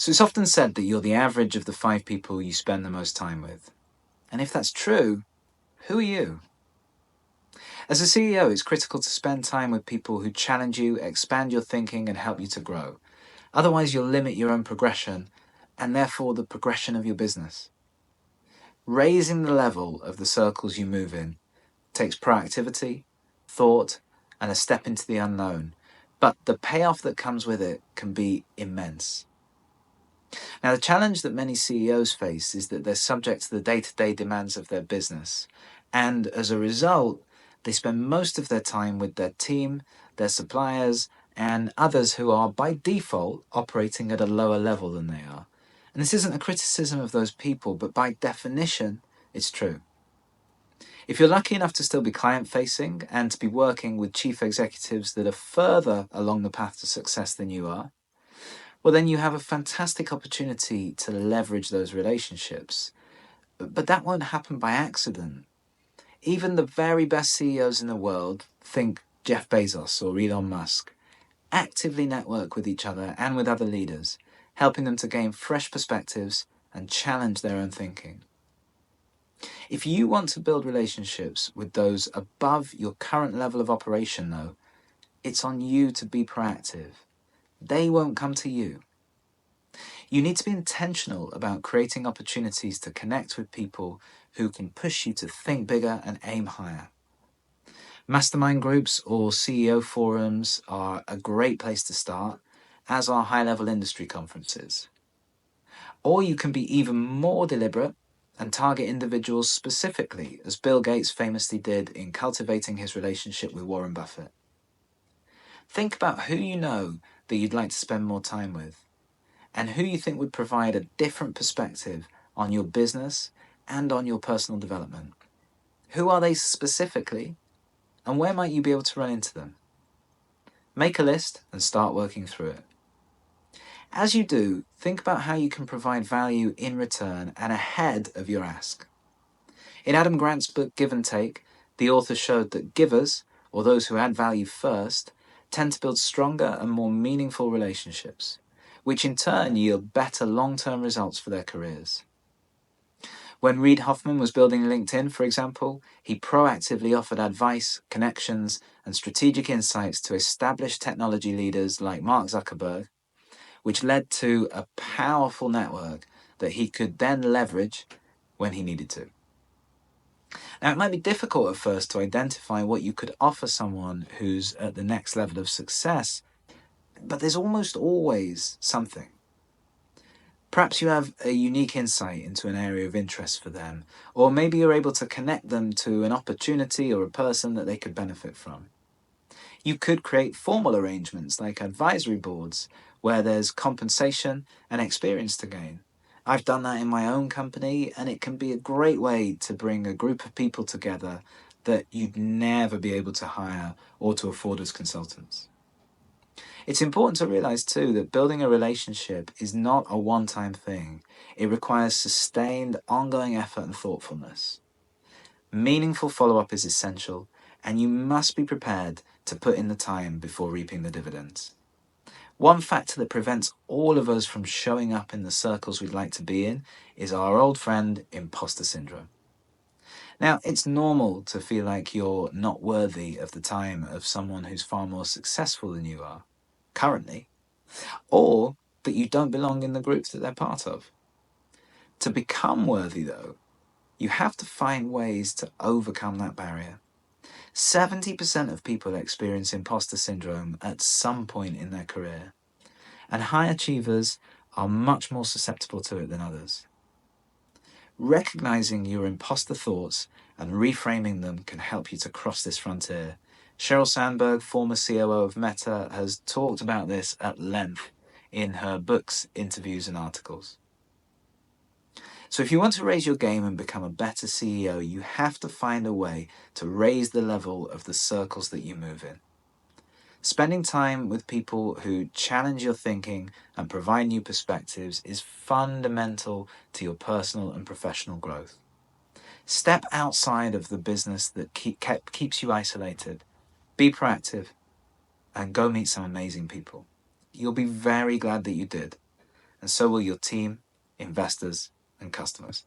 So it's often said that you're the average of the 5 people you spend the most time with. And if that's true, who are you? As a CEO, it's critical to spend time with people who challenge you, expand your thinking, and help you to grow. Otherwise, you'll limit your own progression, and therefore the progression of your business. Raising the level of the circles you move in takes proactivity, thought, and a step into the unknown, but the payoff that comes with it can be immense. Now, the challenge that many CEOs face is that they're subject to the day-to-day demands of their business, and as a result, they spend most of their time with their team, their suppliers, and others who are, by default, operating at a lower level than they are. And this isn't a criticism of those people, but by definition, it's true. If you're lucky enough to still be client-facing and to be working with chief executives that are further along the path to success than you are, well, then you have a fantastic opportunity to leverage those relationships. But that won't happen by accident. Even the very best CEOs in the world, think Jeff Bezos or Elon Musk, actively network with each other and with other leaders, helping them to gain fresh perspectives and challenge their own thinking. If you want to build relationships with those above your current level of operation, though, it's on you to be proactive. They won't come to you. You need to be intentional about creating opportunities to connect with people who can push you to think bigger and aim higher. Mastermind groups or CEO forums are a great place to start, as are high-level industry conferences. Or you can be even more deliberate and target individuals specifically, as Bill Gates famously did in cultivating his relationship with Warren Buffett. Think about who you know that you'd like to spend more time with, and who you think would provide a different perspective on your business and on your personal development. Who are they specifically, and where might you be able to run into them? Make a list and start working through it. As you do, think about how you can provide value in return and ahead of your ask. In Adam Grant's book Give and Take, the author showed that givers, or those who add value first, tend to build stronger and more meaningful relationships, which in turn yield better long-term results for their careers. When Reid Hoffman was building LinkedIn, for example, he proactively offered advice, connections, and strategic insights to established technology leaders like Mark Zuckerberg, which led to a powerful network that he could then leverage when he needed to. Now, it might be difficult at first to identify what you could offer someone who's at the next level of success, but there's almost always something. Perhaps you have a unique insight into an area of interest for them, or maybe you're able to connect them to an opportunity or a person that they could benefit from. You could create formal arrangements like advisory boards, where there's compensation and experience to gain. I've done that in my own company, and it can be a great way to bring a group of people together that you'd never be able to hire or to afford as consultants. It's important to realize too that building a relationship is not a one-time thing. It requires sustained, ongoing effort and thoughtfulness. Meaningful follow-up is essential, and you must be prepared to put in the time before reaping the dividends. One factor that prevents all of us from showing up in the circles we'd like to be in is our old friend, imposter syndrome. Now, it's normal to feel like you're not worthy of the time of someone who's far more successful than you are, currently, or that you don't belong in the groups that they're part of. To become worthy, though, you have to find ways to overcome that barrier. 70% of people experience imposter syndrome at some point in their career, and high achievers are much more susceptible to it than others. Recognizing your imposter thoughts and reframing them can help you to cross this frontier. Sheryl Sandberg, former COO of Meta, has talked about this at length in her books, interviews, and articles. So if you want to raise your game and become a better CEO, you have to find a way to raise the level of the circles that you move in. Spending time with people who challenge your thinking and provide new perspectives is fundamental to your personal and professional growth. Step outside of the business that keeps you isolated. Be proactive and go meet some amazing people. You'll be very glad that you did. and so will your team, investors, and customers.